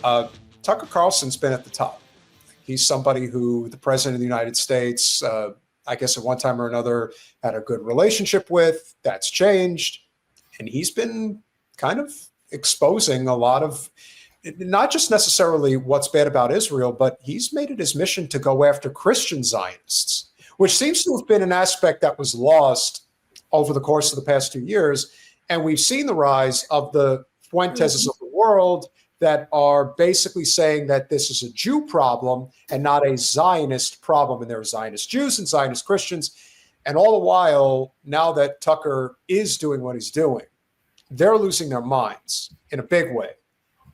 Tucker Carlson's been at the top. He's somebody who the president of the United States, I guess at one time or another, had a good relationship with. That's changed. And he's been kind of exposing a lot of, not just necessarily what's bad about Israel, but he's made it his mission to go after Christian Zionists, which seems to have been an aspect that was lost over the course of the past 2 years. And we've seen the rise of the Fuenteses of the world that are basically saying that this is a Jew problem and not a Zionist problem. And there are Zionist Jews and Zionist Christians. And all the while, now that Tucker is doing what he's doing, they're losing their minds in a big way.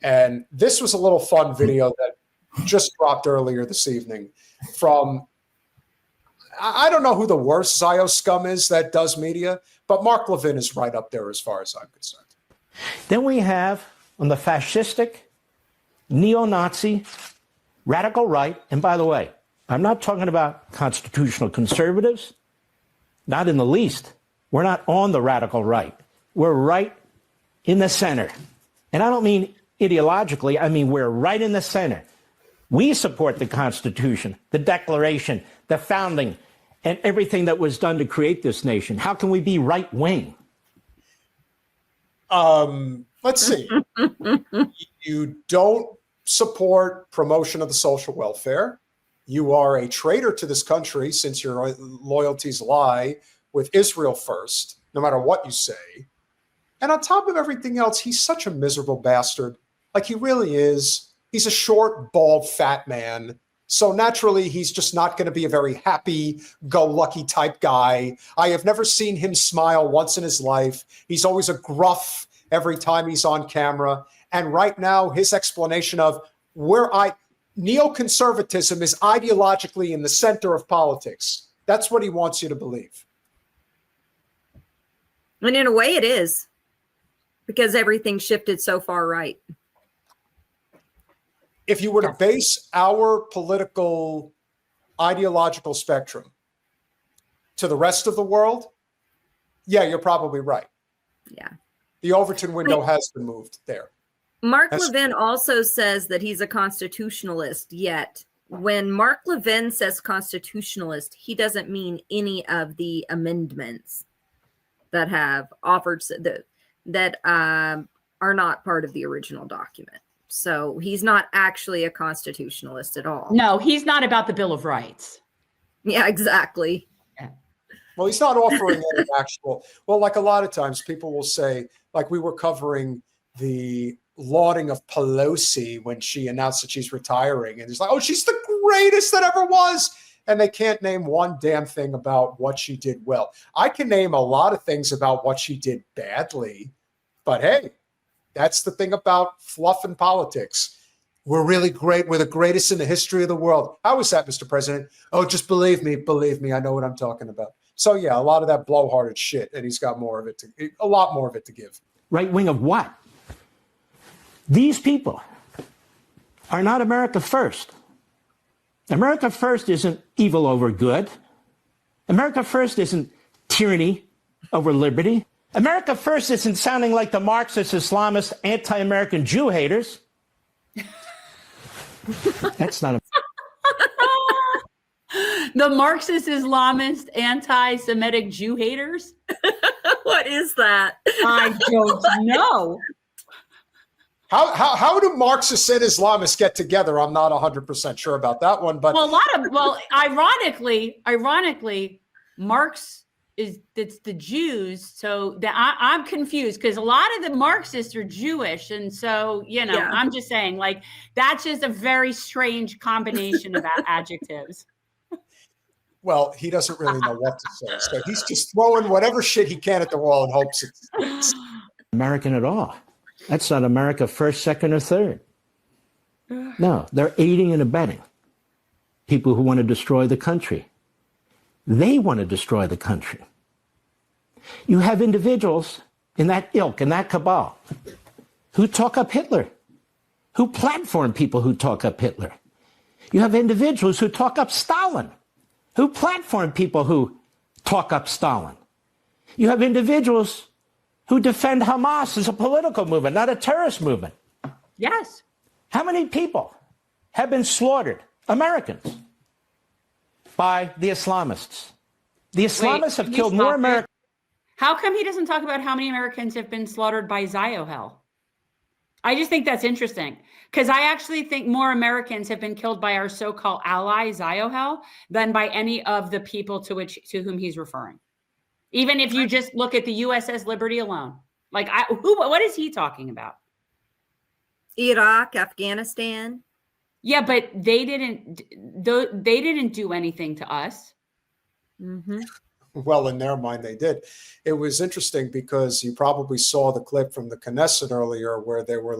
And this was a little fun video that just dropped earlier this evening from, I don't know who the worst Zio scum is that does media, but Mark Levin is right up there as far as I'm concerned. Then we have on the fascistic, neo-Nazi, radical right. And by the way, I'm not talking about constitutional conservatives, not in the least. We're not on the radical right. We're right in the center. And I don't mean ideologically, I mean we're right in the center. We support the Constitution, the Declaration, the founding, and everything that was done to create this nation. How can we be right-wing? Let's see. You don't support promotion of the social welfare. You are a traitor to this country since your loyalties lie with Israel first, no matter what you say. And on top of everything else, he's such a miserable bastard. Like he really is. He's a short, bald, fat man. So naturally, he's just not going to be a very happy-go-lucky type guy. I have never seen him smile once in his life. He's always a gruff every time he's on camera. And right now, his explanation of neoconservatism is ideologically in the center of politics. That's what he wants you to believe. And in a way it is, because everything shifted so far right. If you were to base our political ideological spectrum to the rest of the world, yeah, you're probably right. Yeah. The Overton window has been moved there. Mark Levin also says that he's a constitutionalist, yet when Mark Levin says constitutionalist, he doesn't mean any of the amendments that have offered that are not part of the original document. So he's not actually a constitutionalist at all. No, he's not about the Bill of Rights. Yeah, exactly. Yeah. Well, he's not offering any actual, well, like a lot of times people will say, like we were covering the lauding of Pelosi when she announced that she's retiring. And it's like, oh, she's the greatest that ever was. And they can't name one damn thing about what she did well. I can name a lot of things about what she did badly, but hey, that's the thing about fluff and politics. We're really great. We're the greatest in the history of the world. How is that, Mr. President? Oh, just believe me. Believe me. I know what I'm talking about. So yeah, a lot of that blowharded shit, and he's got more of it a lot more of it to give. Right wing of what? These people are not America first. America first isn't evil over good. America first isn't tyranny over liberty. America first isn't sounding like the Marxist, Islamist, anti-American Jew haters. That's not a... The Marxist, Islamist, anti-Semitic Jew haters? What is that? I don't know. How do Marxists and Islamists get together? I'm not 100% sure about that one, but ironically, Marx it's the Jews. So I'm confused because a lot of the Marxists are Jewish, and so I'm just saying, like, that's just a very strange combination of adjectives. Well, he doesn't really know what to say, so he's just throwing whatever shit he can at the wall and hopes it's American at all. That's not America first, second, or third. No, they're aiding and abetting people who want to destroy the country. They want to destroy the country. You have individuals in that ilk, in that cabal, who talk up Hitler, who platform people who talk up Hitler. You have individuals who talk up Stalin, who platform people who talk up Stalin. You have individuals who defend Hamas as a political movement, not a terrorist movement. Yes. How many people have been slaughtered, Americans, by the Islamists? The Islamists have killed more Americans. How come he doesn't talk about how many Americans have been slaughtered by Ziohel? I just think that's interesting, because I actually think more Americans have been killed by our so-called ally Ziohel than by any of the people to whom he's referring. Even if you just look at the USS Liberty alone, like what is he talking about? Iraq, Afghanistan. Yeah, but they didn't do anything to us. Mm-hmm. Well, in their mind, they did. It was interesting because you probably saw the clip from the Knesset earlier where they were,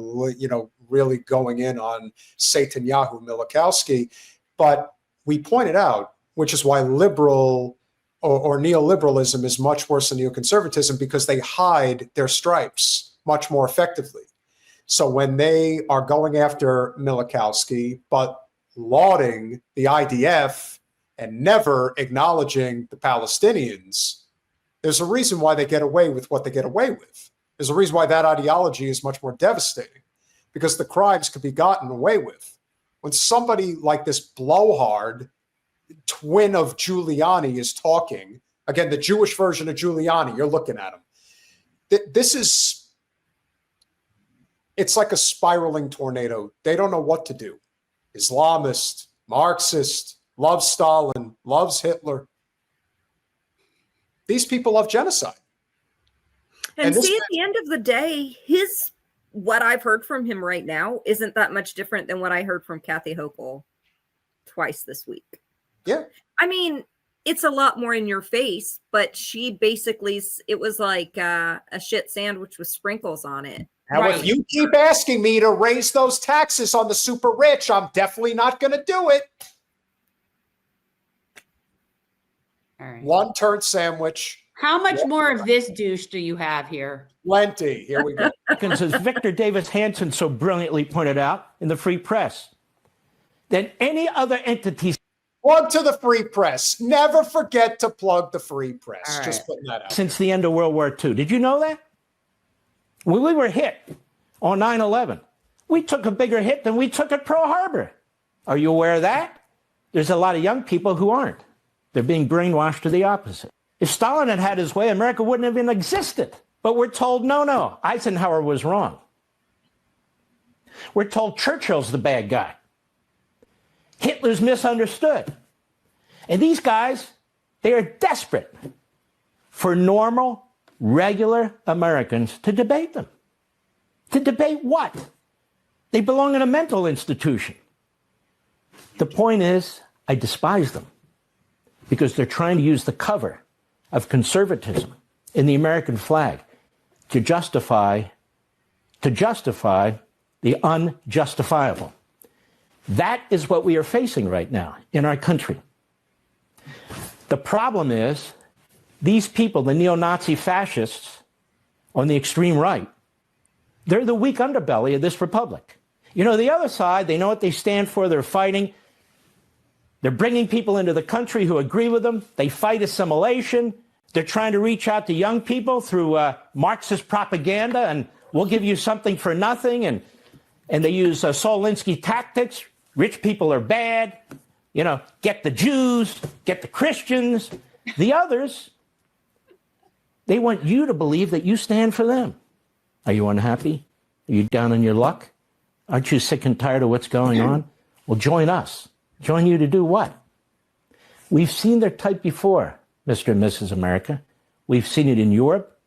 really going in on Netanyahu, Milikowski. But we pointed out, which is why liberal or neoliberalism is much worse than neoconservatism, because they hide their stripes much more effectively. So when they are going after Milikowski, but lauding the IDF and never acknowledging the Palestinians, there's a reason why they get away with what they get away with. There's a reason why that ideology is much more devastating, because the crimes could be gotten away with. When somebody like this blowhard, twin of Giuliani, is talking, again, the Jewish version of Giuliani, you're looking at him. It's like a spiraling tornado. They don't know what to do. Islamist, Marxist, loves Stalin, loves Hitler. These people love genocide. And see, at the end of the day, what I've heard from him right now isn't that much different than what I heard from Kathy Hochul twice this week. Yeah. I mean, it's a lot more in your face, but she basically, it was like a shit sandwich with sprinkles on it. Now, if you keep asking me to raise those taxes on the super rich, I'm definitely not going to do it. All right. One turd sandwich. How much more of this douche do you have here? Plenty. Here we go. As Victor Davis Hanson so brilliantly pointed out in the Free Press, than any other entity. Plug to the Free Press. Never forget to plug the Free Press. All Just right. putting that out. Since the end of World War II. Did you know that? When we were hit on 9/11, we took a bigger hit than we took at Pearl Harbor. Are you aware of that? There's a lot of young people who aren't. They're being brainwashed to the opposite. If Stalin had had his way, America wouldn't have even existed. But we're told, no, Eisenhower was wrong. We're told Churchill's the bad guy. Hitler's misunderstood. And these guys, they are desperate for normal, regular Americans to debate them. To debate what? They belong in a mental institution. The point is, I despise them because they're trying to use the cover of conservatism in the American flag to justify the unjustifiable. That is what we are facing right now in our country. The problem is these people, the neo-Nazi fascists on the extreme right, they're the weak underbelly of this republic. You know, the other side, they know what they stand for. They're fighting. They're bringing people into the country who agree with them. They fight assimilation. They're trying to reach out to young people through Marxist propaganda, and we'll give you something for nothing. And they use Saul Alinsky tactics. Rich people are bad. You know, get the Jews, get the Christians. The others, they want you to believe that you stand for them. Are you unhappy? Are you down on your luck? Aren't you sick and tired of what's going on? Well, join us. Join you to do what? We've seen their type before, Mr. and Mrs. America. We've seen it in Europe.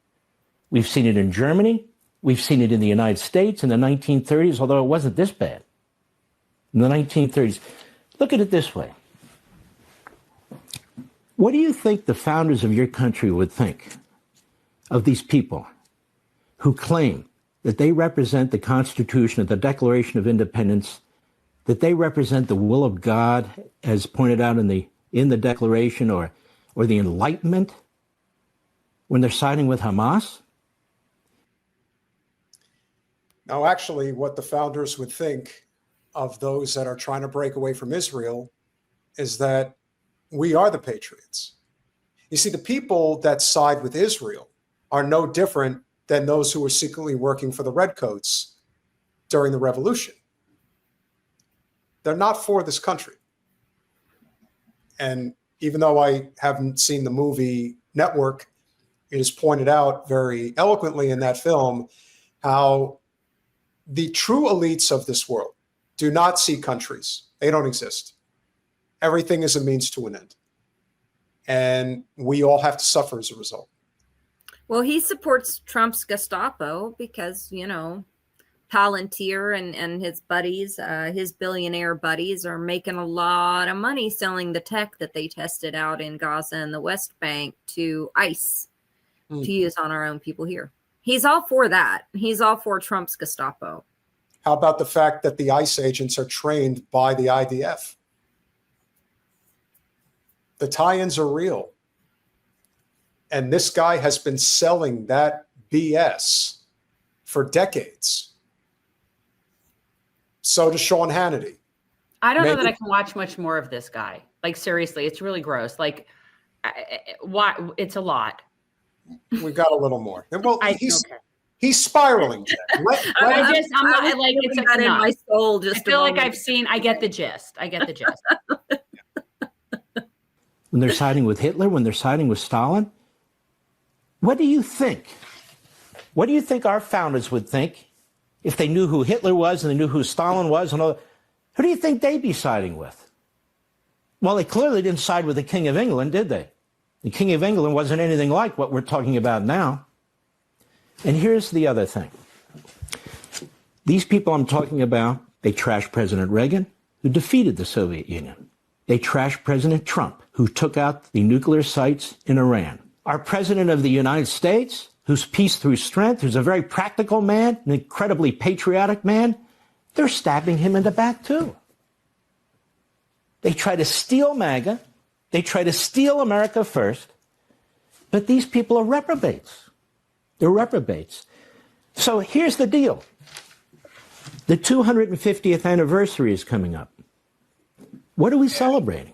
We've seen it in Germany. We've seen it in the United States in the 1930s, although it wasn't this bad. In the 1930s. Look at it this way. What do you think the founders of your country would think of these people who claim that they represent the Constitution, the Declaration of Independence, that they represent the will of God, as pointed out in the Declaration, or the Enlightenment, when they're siding with Hamas? Now, actually, what the founders would think of those that are trying to break away from Israel is that we are the patriots. You see, the people that side with Israel are no different than those who were secretly working for the Redcoats during the revolution. they're not for this country. And even though I haven't seen the movie Network, it is pointed out very eloquently in that film how the true elites of this world do not see countries. They don't exist. Everything is a means to an end. And we all have to suffer as a result. Well, he supports Trump's Gestapo because, Palantir and his buddies, his billionaire buddies, are making a lot of money selling the tech that they tested out in Gaza and the West Bank to ICE to use on our own people here. He's all for that. He's all for Trump's Gestapo. How about the fact that the ICE agents are trained by the IDF? The tie-ins are real. And this guy has been selling that BS for decades. So does Sean Hannity. I don't know that I can watch much more of this guy. Like, seriously, it's really gross. Like, why? It's a lot. We've got a little more. Well, he's spiraling. I'm not like it's got in my soul. Just I feel like I get the gist. When they're siding with Hitler, when they're siding with Stalin, what do you think? What do you think our founders would think if they knew who Hitler was and they knew who Stalin was? And all, who do you think they'd be siding with? Well, they clearly didn't side with the King of England, did they? The King of England wasn't anything like what we're talking about now. And here's the other thing. These people I'm talking about, they trashed President Reagan, who defeated the Soviet Union. They trashed President Trump, who took out the nuclear sites in Iran. Our President of the United States, who's peace through strength, who's a very practical man, an incredibly patriotic man, they're stabbing him in the back too. They try to steal MAGA. They try to steal America first. But these people are reprobates. They're reprobates. So here's the deal. The 250th anniversary is coming up. What are we celebrating?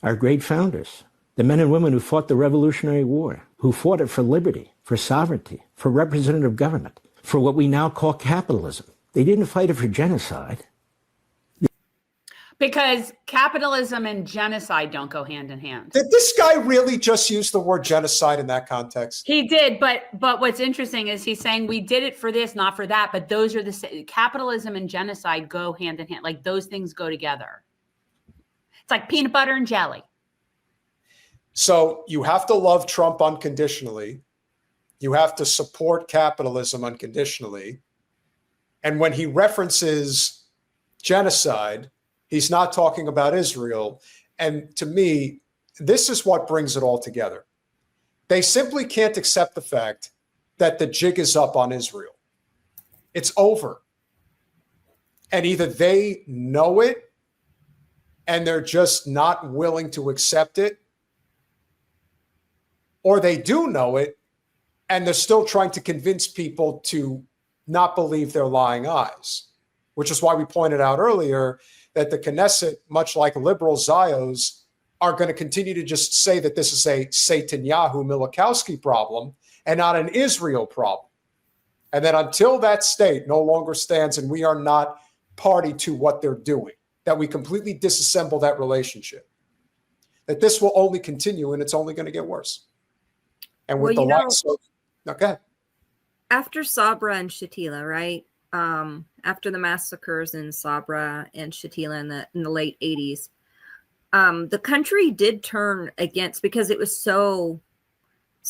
Our great founders, the men and women who fought the Revolutionary War, who fought it for liberty, for sovereignty, for representative government, for what we now call capitalism. They didn't fight it for genocide. Because capitalism and genocide don't go hand in hand. Did this guy really just use the word genocide in that context? He did, but what's interesting is he's saying we did it for this, not for that. But those are the same. Capitalism and genocide go hand in hand. Like, those things go together. It's like peanut butter and jelly. So you have to love Trump unconditionally. You have to support capitalism unconditionally. And when he references genocide, he's not talking about Israel. And to me, this is what brings it all together. They simply can't accept the fact that the jig is up on Israel. It's over. And either they know it and they're just not willing to accept it, or they do know it and they're still trying to convince people to not believe their lying eyes, which is why we pointed out earlier that the Knesset, much like liberal Zios, are going to continue to just say that this is a Netanyahu Milikowski problem and not an Israel problem. And that until that state no longer stands and we are not party to what they're doing, that we completely disassemble that relationship, that this will only continue and it's only going to get worse. And with the likes of, okay. After Sabra and Shatila, right? After the massacres in Sabra and Shatila in the late 80s, the country did turn against, because it was so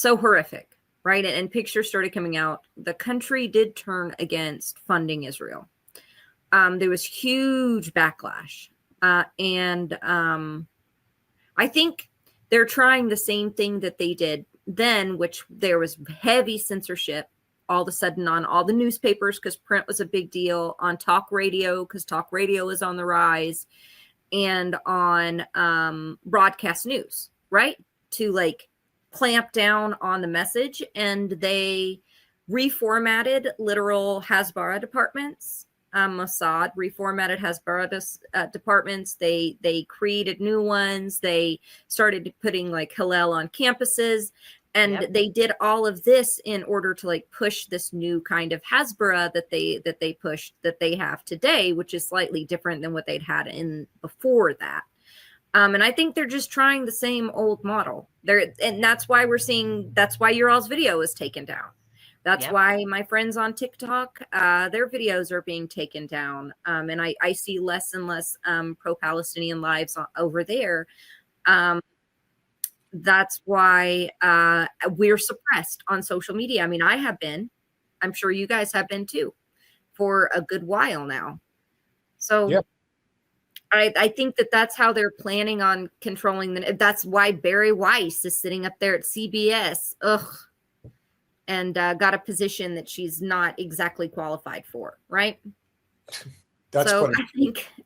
horrific, right? And pictures started coming out. The country did turn against funding Israel. There was huge backlash. And I think they're trying the same thing that they did then, which there was heavy censorship all of a sudden on all the newspapers, because print was a big deal, on talk radio, because talk radio is on the rise, and on broadcast news, right? To like clamp down on the message. And they reformatted literal Hasbara departments. Mossad reformatted Hasbara departments. They created new ones. They started putting like Hillel on campuses. And they did all of this in order to like push this new kind of Hasbara that they pushed, that they have today, which is slightly different than what they'd had in before that. And I think they're just trying the same old model. And that's why that's why your all's video was taken down. That's why my friends on TikTok, their videos are being taken down. And I see less and less pro-Palestinian lives over there. That's why we're suppressed on social media. I mean, I have been. I'm sure you guys have been too for a good while now. So I think that's how they're planning on controlling that's why Barry Weiss is sitting up there at CBS. And got a position that she's not exactly qualified for, right? So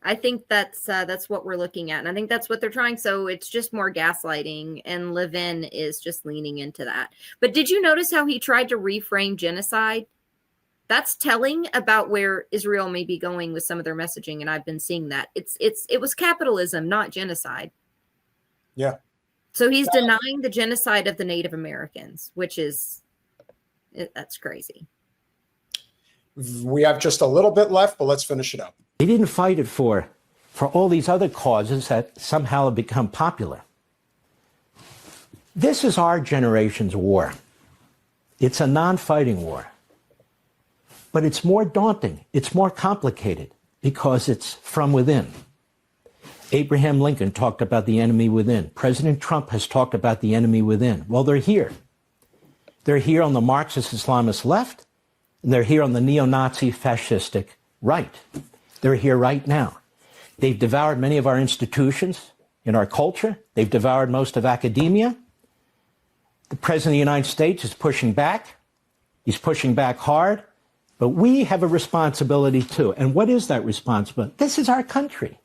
I think that's what we're looking at, and I think that's what they're trying. So it's just more gaslighting, and Levin is just leaning into that. But did you notice how he tried to reframe genocide? That's telling about where Israel may be going with some of their messaging, and I've been seeing that it was capitalism, not genocide. Yeah. So he's denying the genocide of the Native Americans, which is. That's crazy. We have just a little bit left, but let's finish it up. They didn't fight it for all these other causes that somehow have become popular. This is our generation's war. It's a non-fighting war. But it's more daunting. It's more complicated because it's from within. Abraham Lincoln talked about the enemy within. President Trump has talked about the enemy within. Well, they're here. They're here on the Marxist Islamist left, and they're here on the neo-Nazi fascistic right. They're here right now. They've devoured many of our institutions in our culture. They've devoured most of academia. The President of the United States is pushing back. He's pushing back hard. But we have a responsibility too. And what is that responsibility? This is our country.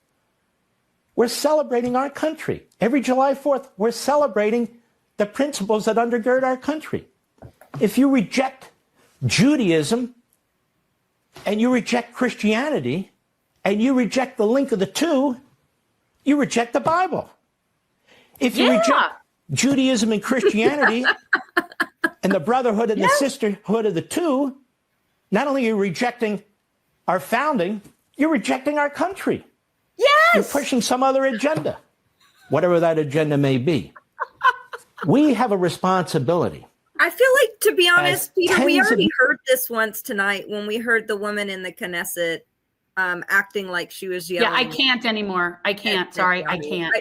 We're celebrating our country. Every July 4th, we're celebrating the principles that undergird our country. If you reject Judaism and you reject Christianity and you reject the link of the two, you reject the Bible. If you reject Judaism and Christianity and the brotherhood and the sisterhood of the two, not only are you rejecting our founding, you're rejecting our country. You're pushing some other agenda, whatever that agenda may be. We have a responsibility. I feel like, to be honest, Peter, we already heard this once tonight when we heard the woman in the Knesset acting like she was yelling. Yeah, I can't anymore. I can't. Sorry, I can't.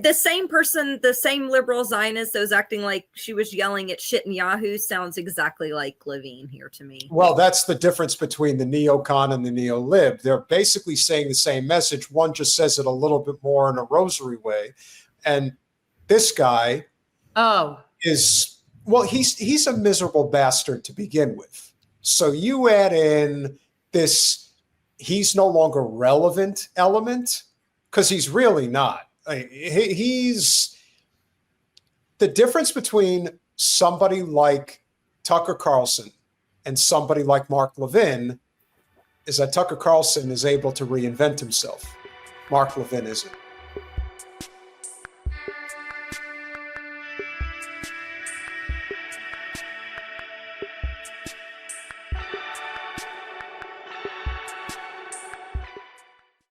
The same person, the same liberal Zionist that was acting like she was yelling at Netanyahu sounds exactly like Levin here to me. Well, that's the difference between the neocon and the neo-lib. They're basically saying the same message. One just says it a little bit more in a rosary way. And this guy is, well, he's a miserable bastard to begin with. So you add in this, he's no longer relevant element, because he's really not. He's the difference between somebody like Tucker Carlson and somebody like Mark Levin is that Tucker Carlson is able to reinvent himself. Mark Levin isn't.